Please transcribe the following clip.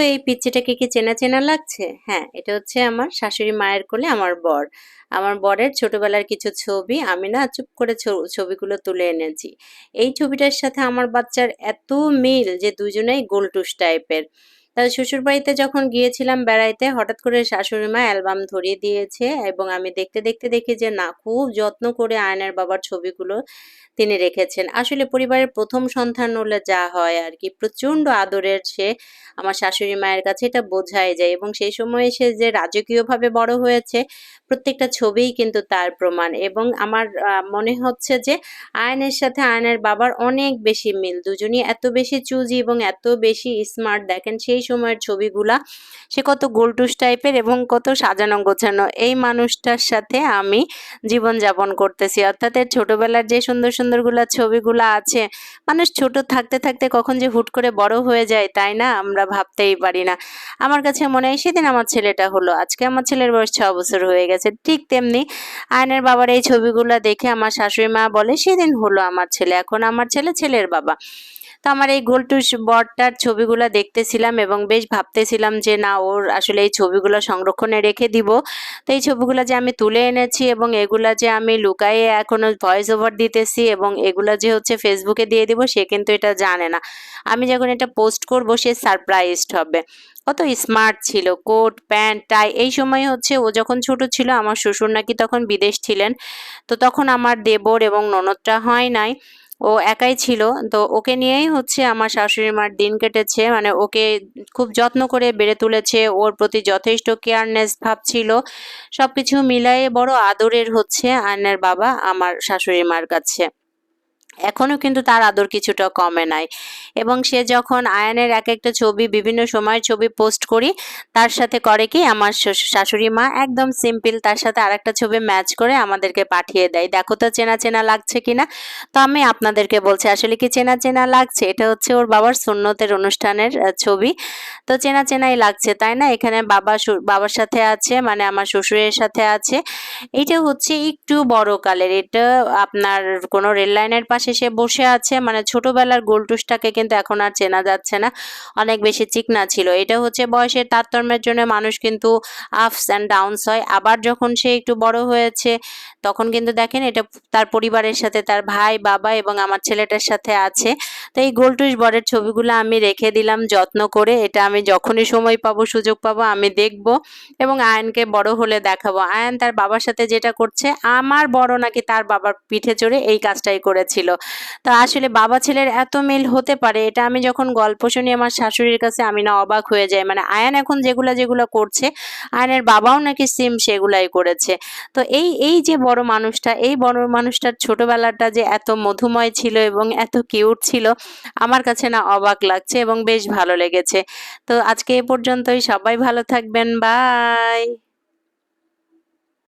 এই পিচ্চিটাকে কি চেনা চেনা লাগছে? হ্যাঁ, এটা হচ্ছে আমার শাশুড়ি মায়ের কোলে আমার বর। আমার বরের ছোটবেলার কিছু ছবি আমি না চুপ করে ছবিগুলো তুলে এনেছি। এই ছবিটার সাথে আমার বাচ্চার এত মিল যে দুজনেই গোলটুস টাইপের। শ্বশুরবাড়িতে যখন গিয়েছিলাম বেড়াইতে হঠাৎ করে শাশুড়ি মা অ্যালবাম ধরিয়ে দিয়েছে এবং আমি দেখতে দেখতে দেখি যে না, খুব যত্ন করে আয়নের বাবার ছবিগুলো তিনি রেখেছেন। আসলে পরিবারের ১ম সন্তান হলে যা হয় আরকি, প্রচণ্ড আদরের সে আমার শাশুড়ি মায়ের কাছে, এটা বোঝাই যায় এবং সেই সময়ে সে যে রাজকীয়ভাবে বড় হয়েছে, প্রত্যেকটা ছবিই কিন্তু তার প্রমাণ এবং আমার মনে হচ্ছে যে আয়নের সাথে আয়নের বাবার অনেক বেশি মিল। দুজনই এত বেশি চুজি এবং এত বেশি স্মার্ট, দেখেন সেই সময়ের ছবিগুলা। সে কত গোলটুস টাইপের এবং কত সাজানো গোছানো। এই মানুষটার সাথে আমি জীবনযাপন করতেছি। অর্থাৎ এর ছোটবেলার যে সুন্দর সুন্দরগুলা ছবিগুলা আছে, মানুষ ছোট থাকতে থাকতে কখন যে হুট করে বড় হয়ে যায়, তাই না? আমরা ভাবতেই পারি না। আমার কাছে মনে হয় সেদিন আমার ছেলেটা হলো। আজকে আমার ছেলের বয়স ৬ বছর হয়ে গেছে। ঠিক তেমনি আয়নের বাবার এই ছবিগুলা দেখে আমার শাশুড়ি মা বলে, "সেদিন হলো আমার ছেলে। এখন আমার ছেলে, ছেলের বাবা।" তো আমার এই গোলটুস বরটার ছবিগুলা দেখতেছিলাম এবং বেশ ভাবতেছিলাম যে না, ওর আসলে এই ছবিগুলো সংরক্ষণে রেখে দিব। তো এই ছবিগুলা যে আমি তুলে এনেছি এবং এগুলা যে আমি লুকায়ে এখনো ভয়েস ওভার দিতেছি এবং এগুলা যে হচ্ছে ফেসবুকে দিয়ে দিব, সে কিন্তু এটা জানে না। আমি যখন এটা পোস্ট করব সে সারপ্রাইজড হবে। কত স্মার্ট ছিল, কোট প্যান্ট টাই। এই সময় হচ্ছে ও যখন ছোট ছিল আমার শ্বশুর নাকি তখন বিদেশ ছিলেন। তো তখন আমার দেবর এবং ননদটা হয় নাই, ও একাই ছিল। তো ওকে নিয়েই হচ্ছে আমার শাশুড়ি মার দিন কেটেছে। মানে ওকে খুব যত্ন করে বেড়ে তুলেছে, ওর প্রতি যথেষ্ট কেয়ারনেস ভাব ছিল। সবকিছু মিলায়ে বড় আদরের হচ্ছে আয়নের বাবা আমার শাশুড়ি মার কাছে। এখনো কিন্তু তার আদর কিছুটা কমে নাই এবং সে যখন আয়ানের এক একটা ছবি, বিভিন্ন সময়ের ছবি পোস্ট করি, তার সাথে করে কি আমার শাশুড়ি মা একদম সিম্পল তার সাথে আরেকটা ছবি ম্যাচ করে আমাদেরকে পাঠিয়ে দেয়, দেখো তো চেনা চেনা লাগছে কিনা। তো আমি আপনাদেরকে বলছি আসলে কি চেনা চেনা লাগছে? এটা হচ্ছে ওর বাবার সুন্নতের অনুষ্ঠানের ছবি। তো চেনা চেনাই লাগছে, তাই না? এখানে বাবার সাথে আছে, মানে আমার শ্বশুরের সাথে আছে। এইটা হচ্ছে একটু বড় কালের, এটা আপনার কোনো রেল লাইনের পাশে সে বসে আছে। মানে ছোটবেলার গোলটুসটাকে কিন্তু এখন আর চেনা যাচ্ছে না, অনেক বেশি চিকনা ছিল। এটা হচ্ছে বয়সের তারতম্যের জন্য মানুষ কিন্তু আপস অ্যান্ড ডাউনস হয়। আবার যখন সে একটু বড় হয়েছে তখন কিন্তু দেখেন এটা তার পরিবারের সাথে, তার ভাই, বাবা এবং আমার ছেলেটার সাথে আছে। তো এই গোলটুস বরের ছবিগুলো আমি রেখে দিলাম যত্ন করে। এটা আমি যখনই সময় পাবো, সুযোগ পাবো আমি দেখব এবং আয়নকে বড় হলে দেখাবো। আয়ন তার বাবার সাথে যেটা করছে, আমার বড় নাকি তার বাবার পিঠে চড়ে এই কাজটাই করেছিল। তো আসলে বাবা ছেলের এত মিল হতে পারে, এটা আমি যখন গল্প শুনি আমার শাশুড়ির কাছে আমি না অবাক হয়ে যাই। মানে আয়ান এখন যেগুলা করছে, আয়নের বাবাও নাকি সেম সেগুলাই করেছে। তো এই যে বড় মানুষটা, এই বড় মানুষটার ছোটবেলাটা যে এত মধুময় ছিল এবং এত কিউট ছিল, আমার কাছে না অবাক লাগছে এবং বেশ ভালো লেগেছে। তো আজকে এ পর্যন্তই, সবাই ভালো থাকবেন, বাই।